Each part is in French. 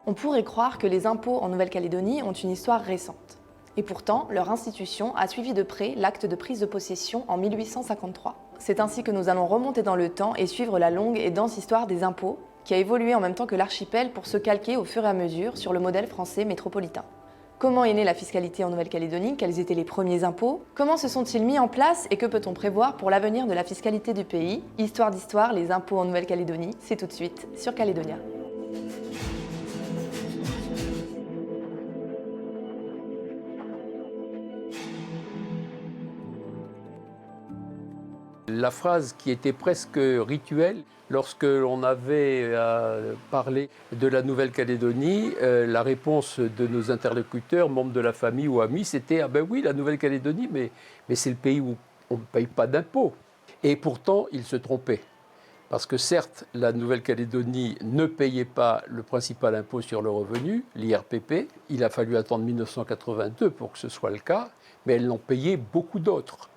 On pourrait croire que les impôts en Nouvelle-Calédonie ont une histoire récente. Et pourtant, leur institution a suivi de près l'acte de prise de possession en 1853. C'est ainsi que nous allons remonter dans le temps et suivre la longue et dense histoire des impôts, qui a évolué en même temps que l'archipel pour se calquer au fur et à mesure sur le modèle français métropolitain. Comment est née la fiscalité en Nouvelle-Calédonie? Quels étaient les premiers impôts? Comment se sont-ils mis en place et que peut-on prévoir pour l'avenir de la fiscalité du pays? Histoire d'histoire, les impôts en Nouvelle-Calédonie, c'est tout de suite sur Calédonia. La phrase qui était presque rituelle, lorsque l'on avait parlé de la Nouvelle-Calédonie, la réponse de nos interlocuteurs, membres de la famille ou amis, c'était « Ah ben oui, la Nouvelle-Calédonie, mais c'est le pays où on ne paye pas d'impôts ». Et pourtant, ils se trompaient. Parce que certes, la Nouvelle-Calédonie ne payait pas le principal impôt sur le revenu, l'IRPP. Il a fallu attendre 1982 pour que ce soit le cas, mais elle en payait beaucoup d'autres.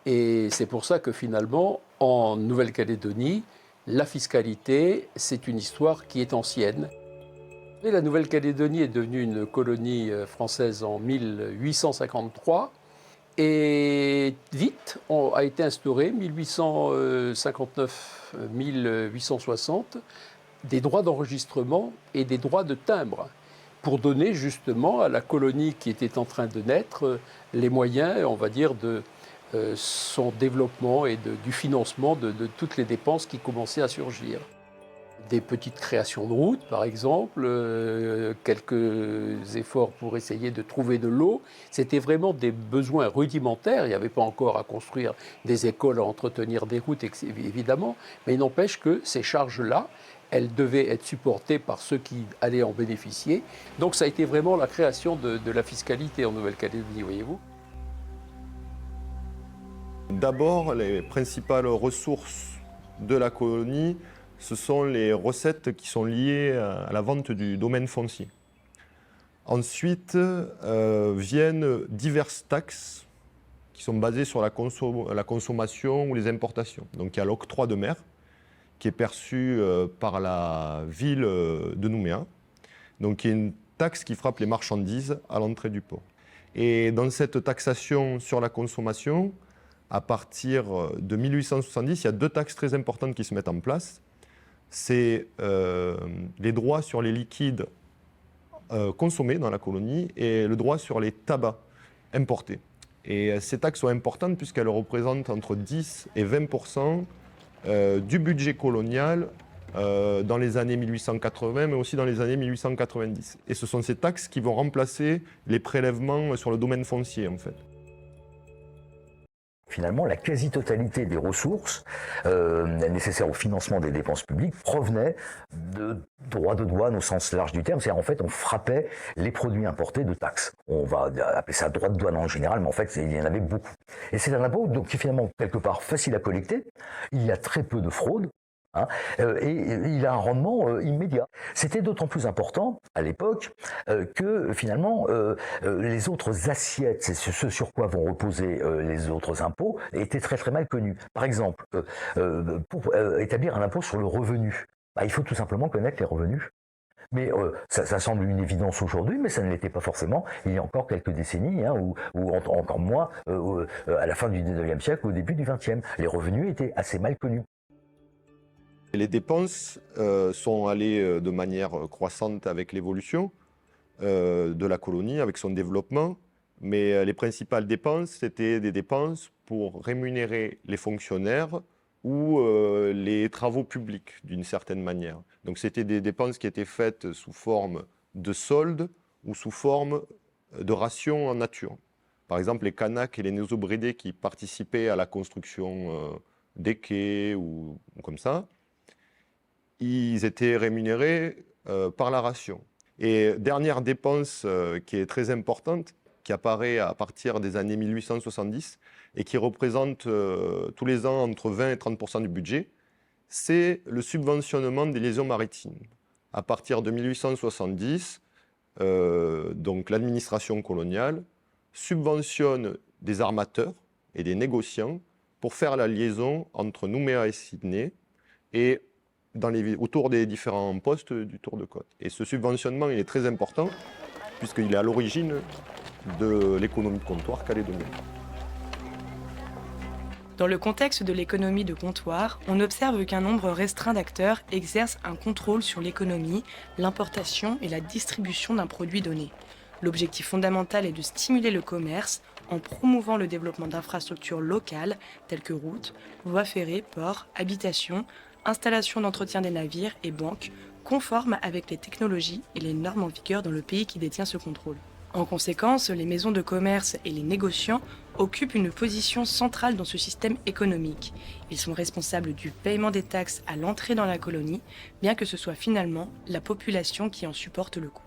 Et c'est pour ça que finalement, en Nouvelle-Calédonie, la fiscalité, c'est une histoire qui est ancienne. Et la Nouvelle-Calédonie est devenue une colonie française en 1853 et vite a été instauré, 1859-1860, des droits d'enregistrement et des droits de timbre pour donner justement à la colonie qui était en train de naître les moyens, on va dire, de son développement et du financement de toutes les dépenses qui commençaient à surgir. Des petites créations de routes, par exemple, quelques efforts pour essayer de trouver de l'eau. C'était vraiment des besoins rudimentaires. Il n'y avait pas encore à construire des écoles, à entretenir des routes, évidemment. Mais il n'empêche que ces charges-là, elles devaient être supportées par ceux qui allaient en bénéficier. Donc ça a été vraiment la création de la fiscalité en Nouvelle-Calédonie, voyez-vous. D'abord, les principales ressources de la colonie, ce sont les recettes qui sont liées à la vente du domaine foncier. Ensuite, viennent diverses taxes qui sont basées sur la consommation ou les importations. Donc il y a l'octroi de mer qui est perçu par la ville de Nouméa. Donc il y a une taxe qui frappe les marchandises à l'entrée du port. Et dans cette taxation sur la consommation, à partir de 1870, il y a deux taxes très importantes qui se mettent en place. C'est les droits sur les liquides consommés dans la colonie et le droit sur les tabacs importés. Et ces taxes sont importantes puisqu'elles représentent entre 10 et 20% du budget colonial dans les années 1880, mais aussi dans les années 1890. Et ce sont ces taxes qui vont remplacer les prélèvements sur le domaine foncier, en fait. Finalement, la quasi-totalité des ressources nécessaires au financement des dépenses publiques provenaient de droits de douane au sens large du terme. C'est-à-dire, en fait, on frappait les produits importés de taxes. On va appeler ça droit de douane en général, mais en fait, il y en avait beaucoup. Et c'est un impôt donc, qui est finalement quelque part facile à collecter. Il y a très peu de fraude. Et il a un rendement immédiat. C'était d'autant plus important à l'époque que finalement les autres assiettes, c'est ce sur quoi vont reposer les autres impôts, étaient très très mal connus. Par exemple, pour établir un impôt sur le revenu, il faut tout simplement connaître les revenus. Mais ça semble une évidence aujourd'hui, mais ça ne l'était pas forcément il y a encore quelques décennies, ou encore moins à la fin du 19e siècle ou au début du 20e. Les revenus étaient assez mal connus. Les dépenses sont allées de manière croissante avec l'évolution de la colonie, avec son développement. Mais les principales dépenses, c'était des dépenses pour rémunérer les fonctionnaires ou les travaux publics, d'une certaine manière. Donc c'était des dépenses qui étaient faites sous forme de soldes ou sous forme de rations en nature. Par exemple, les Kanaks et les Nésobrédés qui participaient à la construction des quais ou comme ça, ils étaient rémunérés par la ration. Et dernière dépense qui est très importante, qui apparaît à partir des années 1870 et qui représente tous les ans entre 20 et 30% du budget, c'est le subventionnement des liaisons maritimes. À partir de 1870, donc l'administration coloniale subventionne des armateurs et des négociants pour faire la liaison entre Nouméa et Sydney et autour des différents postes du tour de côte. Et ce subventionnement, il est très important, puisqu'il est à l'origine de l'économie de comptoir calédonienne. Dans le contexte de l'économie de comptoir, on observe qu'un nombre restreint d'acteurs exercent un contrôle sur l'économie, l'importation et la distribution d'un produit donné. L'objectif fondamental est de stimuler le commerce en promouvant le développement d'infrastructures locales telles que routes, voies ferrées, ports, habitations, installations d'entretien des navires et banques, conformes avec les technologies et les normes en vigueur dans le pays qui détient ce contrôle. En conséquence, les maisons de commerce et les négociants occupent une position centrale dans ce système économique. Ils sont responsables du paiement des taxes à l'entrée dans la colonie, bien que ce soit finalement la population qui en supporte le coût.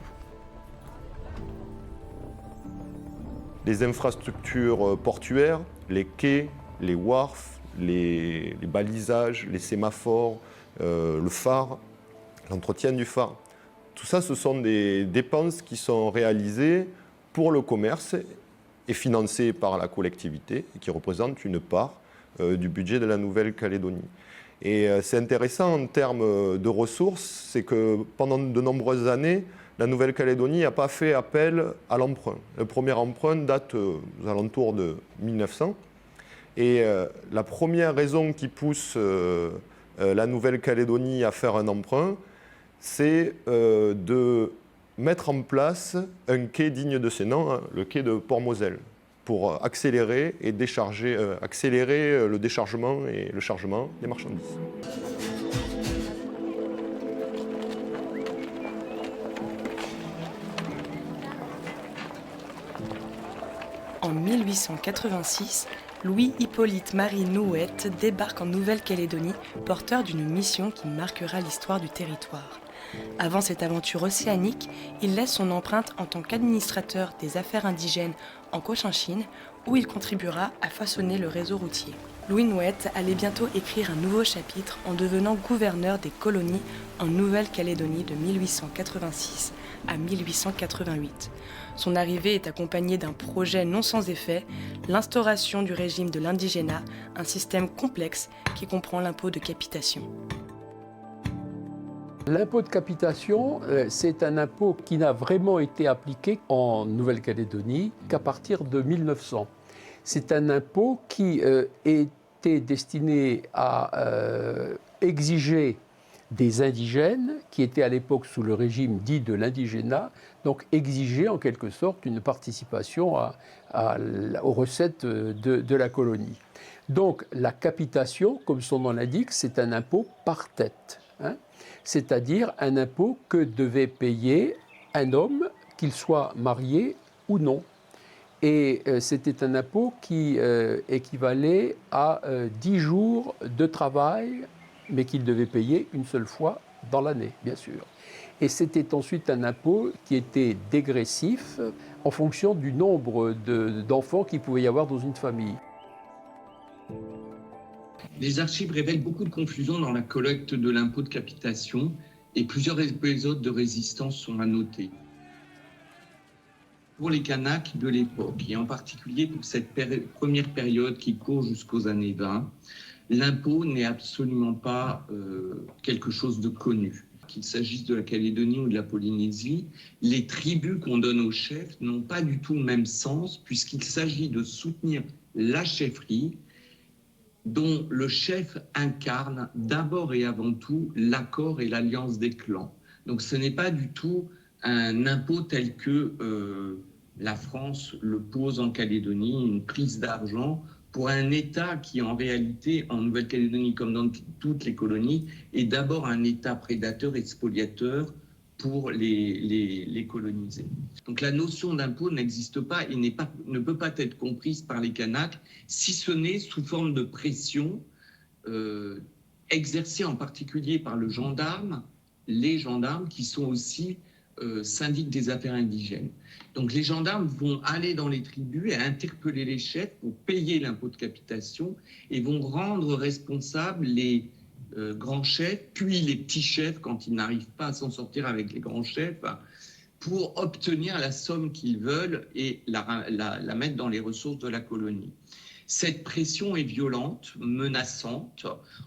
Les infrastructures portuaires, les quais, les wharfs, les balisages, les sémaphores, le phare, l'entretien du phare. Tout ça, ce sont des dépenses qui sont réalisées pour le commerce et financées par la collectivité et qui représentent une part du budget de la Nouvelle-Calédonie. Et c'est intéressant en termes de ressources, c'est que pendant de nombreuses années, la Nouvelle-Calédonie n'a pas fait appel à l'emprunt. Le premier emprunt date aux alentours de 1900. Et la première raison qui pousse la Nouvelle-Calédonie à faire un emprunt, c'est de mettre en place un quai digne de ce nom, hein, le quai de Port-Moselle, pour accélérer le déchargement et le chargement des marchandises. En 1886, Louis-Hippolyte-Marie Nouët débarque en Nouvelle-Calédonie, porteur d'une mission qui marquera l'histoire du territoire. Avant cette aventure océanique, il laisse son empreinte en tant qu'administrateur des affaires indigènes en Cochinchine, où il contribuera à façonner le réseau routier. Louis Nouët allait bientôt écrire un nouveau chapitre en devenant gouverneur des colonies en Nouvelle-Calédonie de 1886 à 1888. Son arrivée est accompagnée d'un projet non sans effet, l'instauration du régime de l'indigénat, un système complexe qui comprend l'impôt de capitation. L'impôt de capitation, c'est un impôt qui n'a vraiment été appliqué en Nouvelle-Calédonie qu'à partir de 1900. C'est un impôt qui était destiné à exiger des indigènes qui étaient à l'époque sous le régime dit de l'indigénat, donc exiger en quelque sorte une participation aux recettes de la colonie. Donc la capitation, comme son nom l'indique, c'est un impôt par tête, hein, c'est-à-dire un impôt que devait payer un homme, qu'il soit marié ou non. Et c'était un impôt qui équivalait à 10 jours de travail, mais qu'il devait payer une seule fois dans l'année, bien sûr. Et c'était ensuite un impôt qui était dégressif en fonction du nombre d'enfants qu'il pouvait y avoir dans une famille. Les archives révèlent beaucoup de confusion dans la collecte de l'impôt de capitation et plusieurs épisodes de résistance sont à noter. Pour les Kanaks de l'époque, et en particulier pour cette première période qui court jusqu'aux années 20, l'impôt n'est absolument pas quelque chose de connu. Qu'il s'agisse de la Calédonie ou de la Polynésie, les tribus qu'on donne aux chefs n'ont pas du tout le même sens puisqu'il s'agit de soutenir la chefferie dont le chef incarne d'abord et avant tout l'accord et l'alliance des clans. Donc ce n'est pas du tout un impôt tel que la France le pose en Calédonie, une prise d'argent pour un État qui, en réalité, en Nouvelle-Calédonie, comme dans toutes les colonies, est d'abord un État prédateur et spoliateur pour les coloniser. Donc la notion d'impôt n'existe pas et ne peut pas être comprise par les Kanaks, si ce n'est sous forme de pression exercée en particulier par les gendarmes qui sont aussi syndic des affaires indigènes. Donc les gendarmes vont aller dans les tribus et interpeller les chefs pour payer l'impôt de capitation et vont rendre responsables les grands chefs, puis les petits chefs quand ils n'arrivent pas à s'en sortir avec les grands chefs, pour obtenir la somme qu'ils veulent et la mettre dans les ressources de la colonie. Cette pression est violente, menaçante,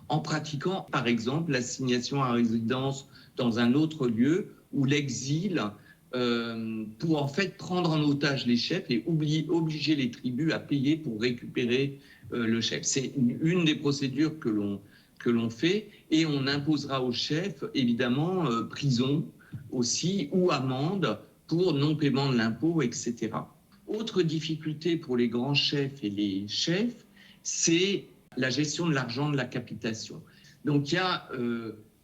en pratiquant par exemple l'assignation à résidence dans un autre lieu ou l'exil pour en fait prendre en otage les chefs et obliger les tribus à payer pour récupérer le chef. C'est une des procédures que l'on fait, et on imposera aux chefs évidemment prison aussi ou amende pour non-paiement de l'impôt, etc. Autre difficulté pour les grands chefs et les chefs, c'est la gestion de l'argent de la capitation. Donc il y a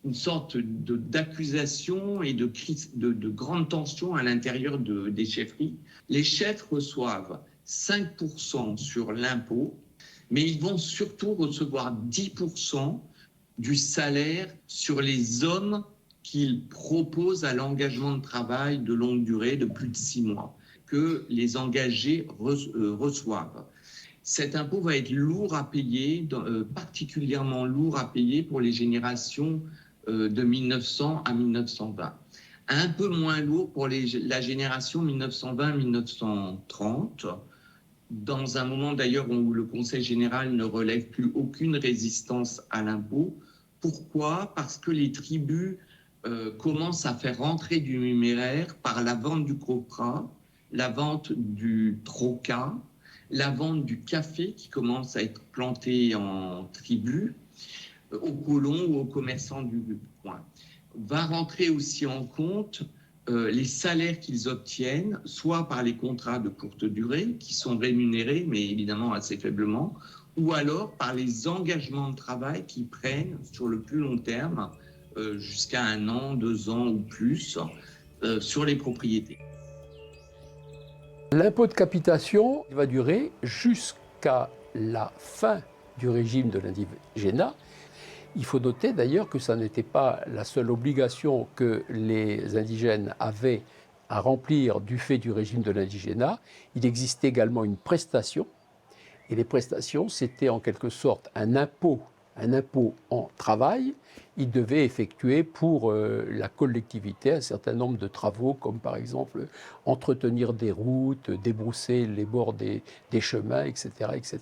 une sorte d'accusation et de grande tension à l'intérieur des chefferies. Les chefs reçoivent 5% sur l'impôt, mais ils vont surtout recevoir 10% du salaire sur les hommes qu'ils proposent à l'engagement de travail de longue durée de plus de 6 mois, que les engagés reçoivent. Cet impôt va être lourd à payer, particulièrement lourd à payer pour les générations de 1900 à 1920. Un peu moins lourd pour la génération 1920-1930, dans un moment d'ailleurs où le Conseil général ne relève plus aucune résistance à l'impôt. Pourquoi ? Parce que les tribus commencent à faire rentrer du numéraire par la vente du copra, la vente du troca, la vente du café qui commence à être planté en tribu, aux colons ou aux commerçants du coin. Va rentrer aussi en compte les salaires qu'ils obtiennent, soit par les contrats de courte durée, qui sont rémunérés, mais évidemment assez faiblement, ou alors par les engagements de travail qu'ils prennent sur le plus long terme, jusqu'à 1 an, 2 ans ou plus, sur les propriétés. L'impôt de capitation va durer jusqu'à la fin du régime de l'indigénat. Il faut noter d'ailleurs que ça n'était pas la seule obligation que les indigènes avaient à remplir du fait du régime de l'indigénat. Il existait également une prestation, et les prestations, c'était en quelque sorte un impôt en travail. Ils devaient effectuer pour la collectivité un certain nombre de travaux, comme par exemple entretenir des routes, débrousser les bords des chemins, etc., etc.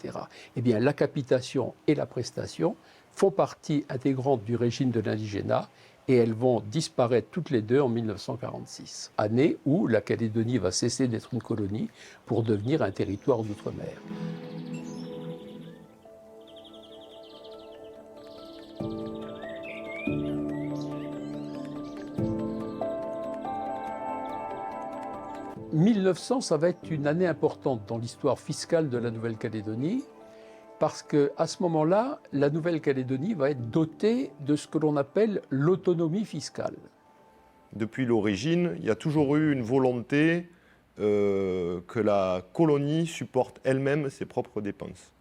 Eh bien, la capitation et la prestation font partie intégrante du régime de l'indigénat, et elles vont disparaître toutes les deux en 1946, année où la Calédonie va cesser d'être une colonie pour devenir un territoire d'outre-mer. « 1900, ça va être une année importante dans l'histoire fiscale de la Nouvelle-Calédonie, parce qu'à ce moment-là, la Nouvelle-Calédonie va être dotée de ce que l'on appelle l'autonomie fiscale. Depuis l'origine, il y a toujours eu une volonté que la colonie supporte elle-même ses propres dépenses.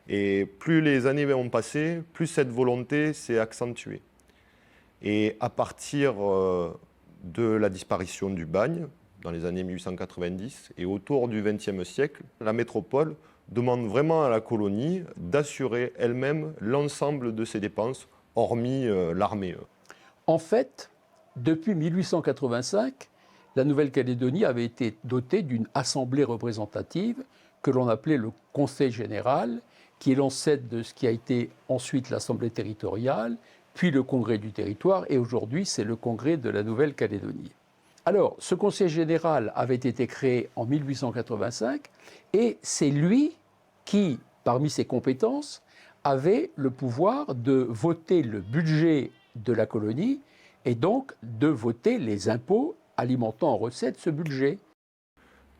Et plus les années ont passé, plus cette volonté s'est accentuée. Et à partir de la disparition du bagne, dans les années 1890, et autour du XXe siècle, la métropole demande vraiment à la colonie d'assurer elle-même l'ensemble de ses dépenses, hormis l'armée. En fait, depuis 1885, la Nouvelle-Calédonie avait été dotée d'une assemblée représentative que l'on appelait le Conseil général, qui est l'ancêtre de ce qui a été ensuite l'Assemblée territoriale, puis le Congrès du territoire, et aujourd'hui c'est le Congrès de la Nouvelle-Calédonie. Alors, ce Conseil général avait été créé en 1885, et c'est lui qui, parmi ses compétences, avait le pouvoir de voter le budget de la colonie et donc de voter les impôts alimentant en recettes ce budget.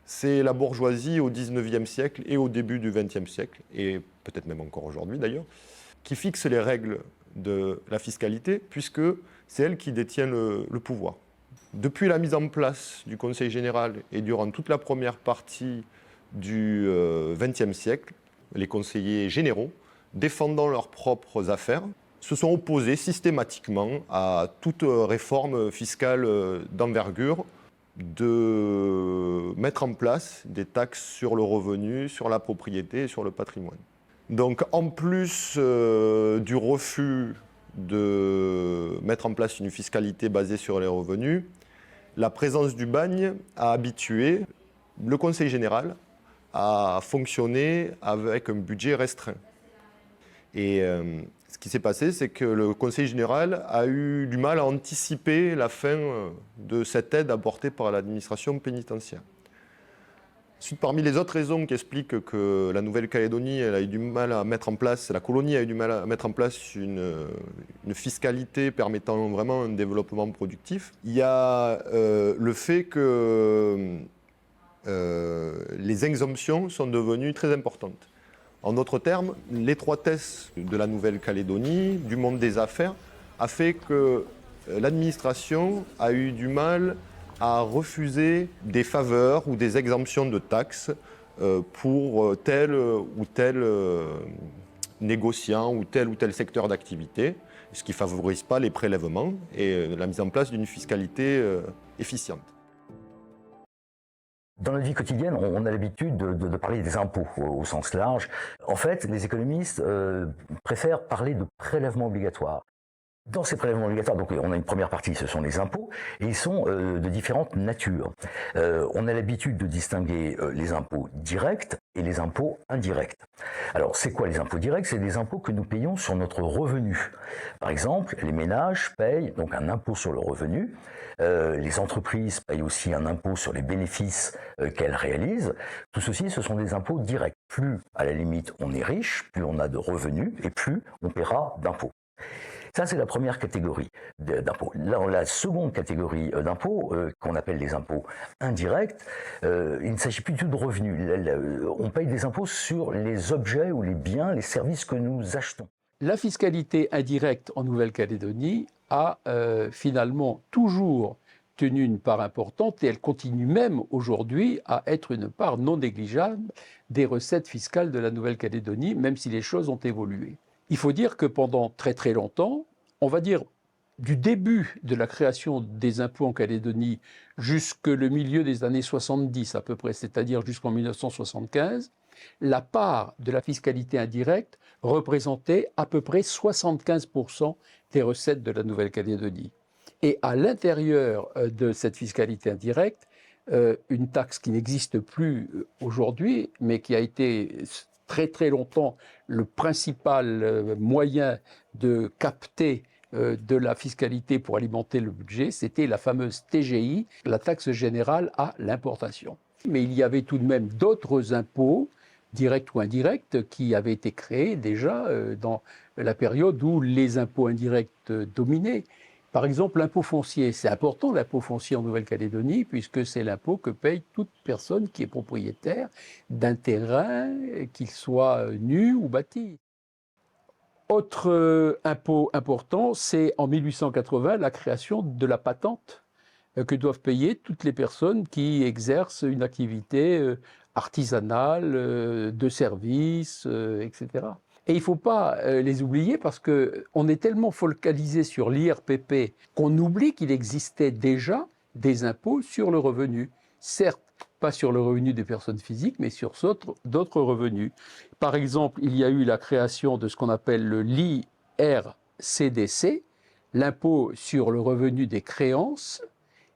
C'est la bourgeoisie au XIXe siècle et au début du XXe siècle, et peut-être même encore aujourd'hui d'ailleurs, qui fixe les règles de la fiscalité, puisque c'est elle qui détient le pouvoir. Depuis la mise en place du Conseil général et durant toute la première partie du XXe siècle, les conseillers généraux, défendant leurs propres affaires, se sont opposés systématiquement à toute réforme fiscale d'envergure, de mettre en place des taxes sur le revenu, sur la propriété et sur le patrimoine. Donc en plus du refus de mettre en place une fiscalité basée sur les revenus, la présence du bagne a habitué le Conseil général a fonctionné avec un budget restreint. Et ce qui s'est passé, c'est que le Conseil général a eu du mal à anticiper la fin de cette aide apportée par l'administration pénitentiaire. Ensuite, parmi les autres raisons qui expliquent que la Nouvelle-Calédonie a eu du mal à mettre en place, la colonie a eu du mal à mettre en place une fiscalité permettant vraiment un développement productif, il y a le fait que les exemptions sont devenues très importantes. En d'autres termes, l'étroitesse de la Nouvelle-Calédonie, du monde des affaires, a fait que l'administration a eu du mal à refuser des faveurs ou des exemptions de taxes pour tel ou tel négociant ou tel secteur d'activité, ce qui ne favorise pas les prélèvements et la mise en place d'une fiscalité efficiente. Dans notre vie quotidienne, on a l'habitude de parler des impôts au sens large. En fait, les économistes préfèrent parler de prélèvements obligatoires. Dans ces prélèvements obligatoires, donc on a une première partie, ce sont les impôts, et ils sont de différentes natures. On a l'habitude de distinguer les impôts directs et les impôts indirects. Alors, c'est quoi les impôts directs? C'est des impôts que nous payons sur notre revenu. Par exemple, les ménages payent donc un impôt sur le revenu. Les entreprises payent aussi un impôt sur les bénéfices qu'elles réalisent. Tout ceci, ce sont des impôts directs. Plus, à la limite, on est riche, plus on a de revenus, et plus on paiera d'impôts. Ça, c'est la première catégorie d'impôts. La seconde catégorie d'impôts, qu'on appelle les impôts indirects, il ne s'agit plus du tout de revenus. On paye des impôts sur les objets ou les biens, les services que nous achetons. La fiscalité indirecte en Nouvelle-Calédonie a finalement toujours tenu une part importante et elle continue même aujourd'hui à être une part non négligeable des recettes fiscales de la Nouvelle-Calédonie, même si les choses ont évolué. Il faut dire que pendant très très longtemps, on va dire du début de la création des impôts en Calédonie jusque le milieu des années 70 à peu près, c'est-à-dire jusqu'en 1975, la part de la fiscalité indirecte représentait à peu près 75% des recettes de la Nouvelle-Calédonie. Et à l'intérieur de cette fiscalité indirecte, une taxe qui n'existe plus aujourd'hui, mais qui a été très très longtemps le principal moyen de capter de la fiscalité pour alimenter le budget, c'était la fameuse TGI, la taxe générale à l'importation. Mais il y avait tout de même d'autres impôts, directs ou indirects, qui avaient été créés déjà dans la période où les impôts indirects dominaient. Par exemple, l'impôt foncier. C'est important, l'impôt foncier en Nouvelle-Calédonie, puisque c'est l'impôt que paye toute personne qui est propriétaire d'un terrain, qu'il soit nu ou bâti. Autre impôt important, c'est en 1880 la création de la patente que doivent payer toutes les personnes qui exercent une activité artisanale, de service, etc. Et il ne faut pas les oublier parce qu'on est tellement focalisé sur l'IRPP qu'on oublie qu'il existait déjà des impôts sur le revenu. Certes, pas sur le revenu des personnes physiques, mais sur d'autres revenus. Par exemple, il y a eu la création de ce qu'on appelle le l'IRCDC, l'impôt sur le revenu des créances,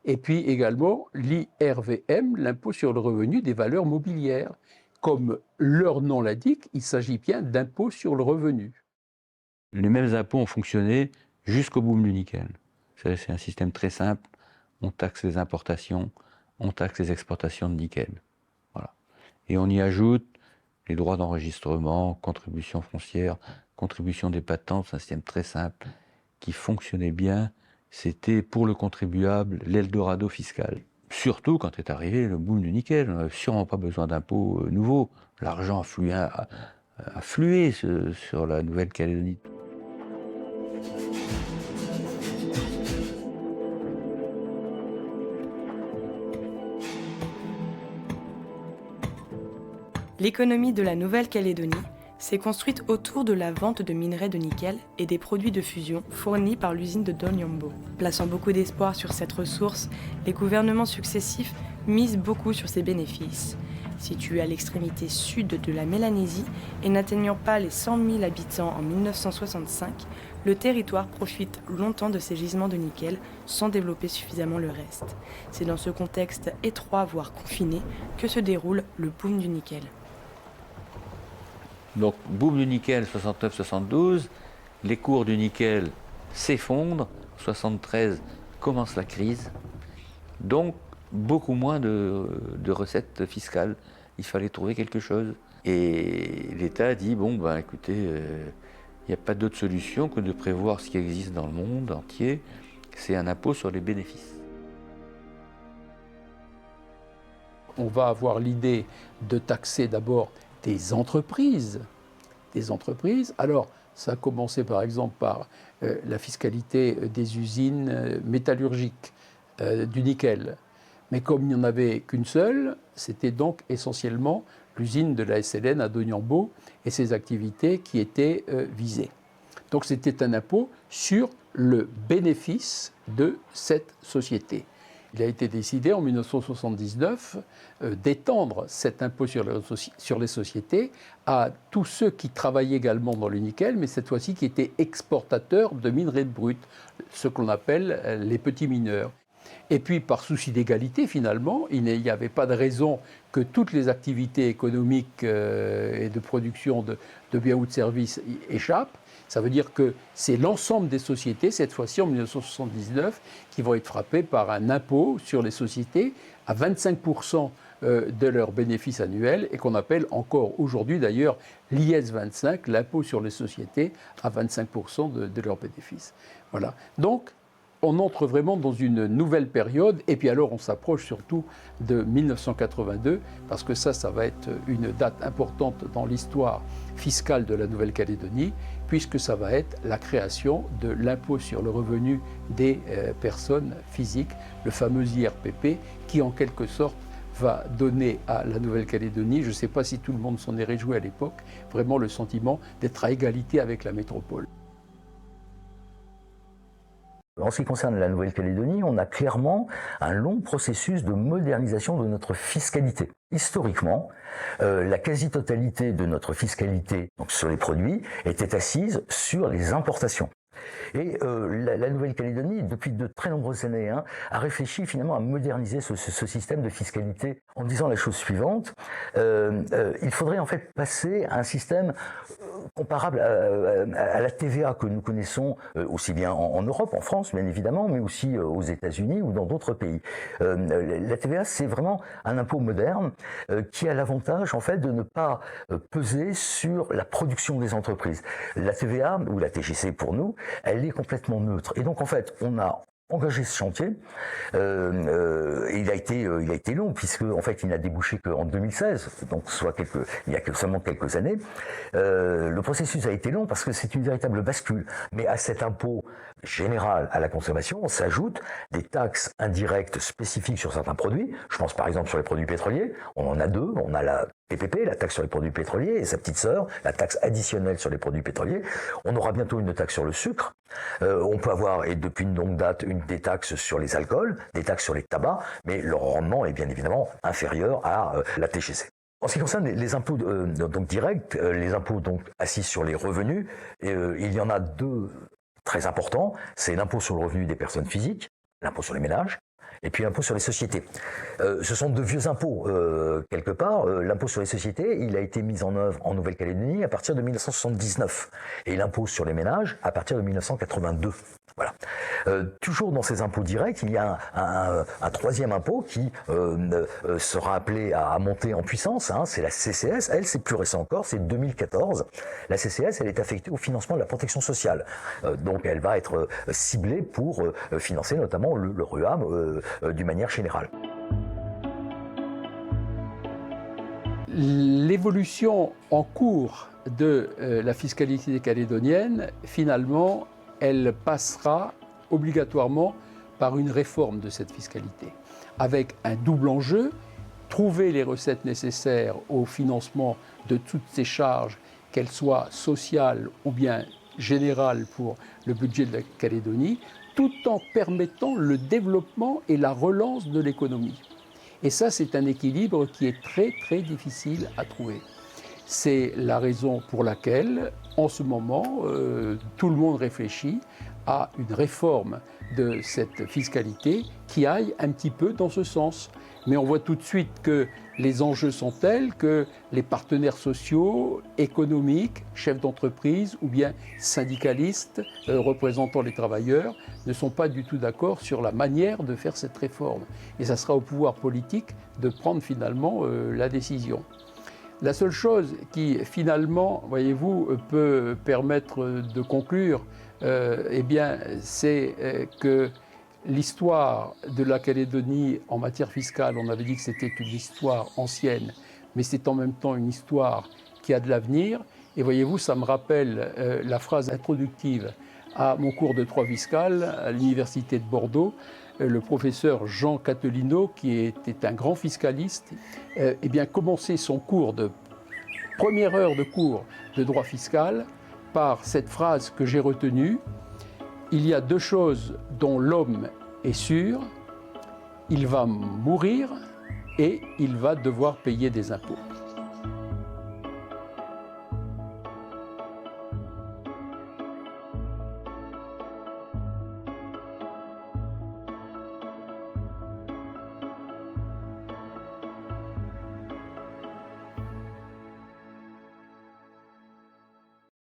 et puis également l'IRVM, l'impôt sur le revenu des valeurs mobilières. Comme leur nom l'indique, il s'agit bien d'impôts sur le revenu. Les mêmes impôts ont fonctionné jusqu'au boom du nickel. C'est un système très simple. On taxe les importations, on taxe les exportations de nickel. Voilà. Et on y ajoute les droits d'enregistrement, contribution foncière, contribution des patentes. C'est un système très simple qui fonctionnait bien. C'était pour le contribuable l'Eldorado fiscal. Surtout quand est arrivé le boom du nickel. On n'avait sûrement pas besoin d'impôts nouveaux. L'argent a flué sur la Nouvelle-Calédonie. L'économie de la Nouvelle-Calédonie s'est construite autour de la vente de minerais de nickel et des produits de fusion fournis par l'usine de Donyombo. Plaçant beaucoup d'espoir sur cette ressource, les gouvernements successifs misent beaucoup sur ses bénéfices. Situé à l'extrémité sud de la Mélanésie et n'atteignant pas les 100 000 habitants en 1965, le territoire profite longtemps de ces gisements de nickel sans développer suffisamment le reste. C'est dans ce contexte étroit, voire confiné, que se déroule le boom du nickel. Donc, boom du nickel 69-72, les cours du nickel s'effondrent, 73 commence la crise, donc beaucoup moins de recettes fiscales. Il fallait trouver quelque chose. Et l'État a dit, bon, ben écoutez, il n'y a pas d'autre solution que de prévoir ce qui existe dans le monde entier, c'est un impôt sur les bénéfices. On va avoir l'idée de taxer d'abord des entreprises. Alors, ça a commencé par exemple par la fiscalité des usines métallurgiques du nickel. Mais comme il n'y en avait qu'une seule, c'était donc essentiellement l'usine de la SLN à Dognan-Beau et ses activités qui étaient visées. Donc c'était un impôt sur le bénéfice de cette société. Il a été décidé en 1979 d'étendre cet impôt sur les sociétés à tous ceux qui travaillaient également dans le nickel, mais cette fois-ci qui étaient exportateurs de minerais de brut, ce qu'on appelle les petits mineurs. Et puis, par souci d'égalité, finalement, il n'y avait pas de raison que toutes les activités économiques et de production de biens ou de services échappent. Ça veut dire que c'est l'ensemble des sociétés, cette fois-ci en 1979, qui vont être frappées par un impôt sur les sociétés à 25% de leurs bénéfices annuels et qu'on appelle encore aujourd'hui d'ailleurs l'IS 25, l'impôt sur les sociétés à 25% de leurs bénéfices. Voilà. Donc, on entre vraiment dans une nouvelle période, et puis alors on s'approche surtout de 1982, parce que ça va être une date importante dans l'histoire fiscale de la Nouvelle-Calédonie, puisque ça va être la création de l'impôt sur le revenu des personnes physiques, le fameux IRPP, qui en quelque sorte va donner à la Nouvelle-Calédonie, je ne sais pas si tout le monde s'en est réjoui à l'époque, vraiment le sentiment d'être à égalité avec la métropole. En ce qui concerne la Nouvelle-Calédonie, on a clairement un long processus de modernisation de notre fiscalité. Historiquement, la quasi-totalité de notre fiscalité donc sur les produits était assise sur les importations. Et la Nouvelle-Calédonie, depuis de très nombreuses années, a réfléchi finalement à moderniser ce système de fiscalité en disant la chose suivante. Il faudrait en fait passer à un système comparable à la TVA que nous connaissons aussi bien en Europe, en France bien évidemment, mais aussi aux États-Unis ou dans d'autres pays. La TVA, c'est vraiment un impôt moderne qui a l'avantage en fait de ne pas peser sur la production des entreprises. La TVA, ou la TGC pour nous, elle est complètement neutre. Et donc en fait, on a engagé ce chantier. Il a été long puisque en fait il n'a débouché qu'en 2016, donc il y a seulement quelques années. Le processus a été long parce que c'est une véritable bascule. Mais à cet impôt général à la consommation, s'ajoutent des taxes indirectes spécifiques sur certains produits. Je pense par exemple sur les produits pétroliers. On en a deux. On a la TPP, la taxe sur les produits pétroliers, et sa petite sœur, la taxe additionnelle sur les produits pétroliers. On aura bientôt une taxe sur le sucre. On peut avoir, et depuis une longue date, des taxes sur les alcools, des taxes sur les tabacs, mais leur rendement est bien évidemment inférieur à la TGC. En ce qui concerne les impôts donc directs, les impôts donc assis sur les revenus, il y en a deux très importants. C'est l'impôt sur le revenu des personnes physiques, l'impôt sur les ménages, et puis l'impôt sur les sociétés. Ce sont de vieux impôts, quelque part. L'impôt sur les sociétés, il a été mis en œuvre en Nouvelle-Calédonie à partir de 1979. Et l'impôt sur les ménages à partir de 1982. Voilà. Toujours dans ces impôts directs, il y a un troisième impôt qui sera appelé à monter en puissance. C'est la CCS. Elle, c'est plus récent encore, c'est 2014. La CCS, elle est affectée au financement de la protection sociale. Donc elle va être ciblée pour financer notamment le RUAM d'une manière générale. L'évolution en cours de la fiscalité calédonienne, finalement, elle passera obligatoirement par une réforme de cette fiscalité, avec un double enjeu, trouver les recettes nécessaires au financement de toutes ces charges, qu'elles soient sociales ou bien générales pour le budget de la Calédonie, tout en permettant le développement et la relance de l'économie. Et ça, c'est un équilibre qui est très, très difficile à trouver. C'est la raison pour laquelle, en ce moment, tout le monde réfléchit à une réforme de cette fiscalité qui aille un petit peu dans ce sens. Mais on voit tout de suite que les enjeux sont tels que les partenaires sociaux, économiques, chefs d'entreprise ou bien syndicalistes représentant les travailleurs ne sont pas du tout d'accord sur la manière de faire cette réforme. Et ça sera au pouvoir politique de prendre finalement la décision. La seule chose qui finalement, voyez-vous, peut permettre de conclure, eh bien, c'est que l'histoire de la Calédonie en matière fiscale, on avait dit que c'était une histoire ancienne, mais c'est en même temps une histoire qui a de l'avenir. Et voyez-vous, ça me rappelle la phrase introductive à mon cours de droit fiscal à l'Université de Bordeaux. Le professeur Jean Catelino, qui était un grand fiscaliste, eh bien, commençait son cours de première heure de cours de droit fiscal par cette phrase que j'ai retenue. Il y a deux choses dont l'homme est sûr, il va mourir et il va devoir payer des impôts.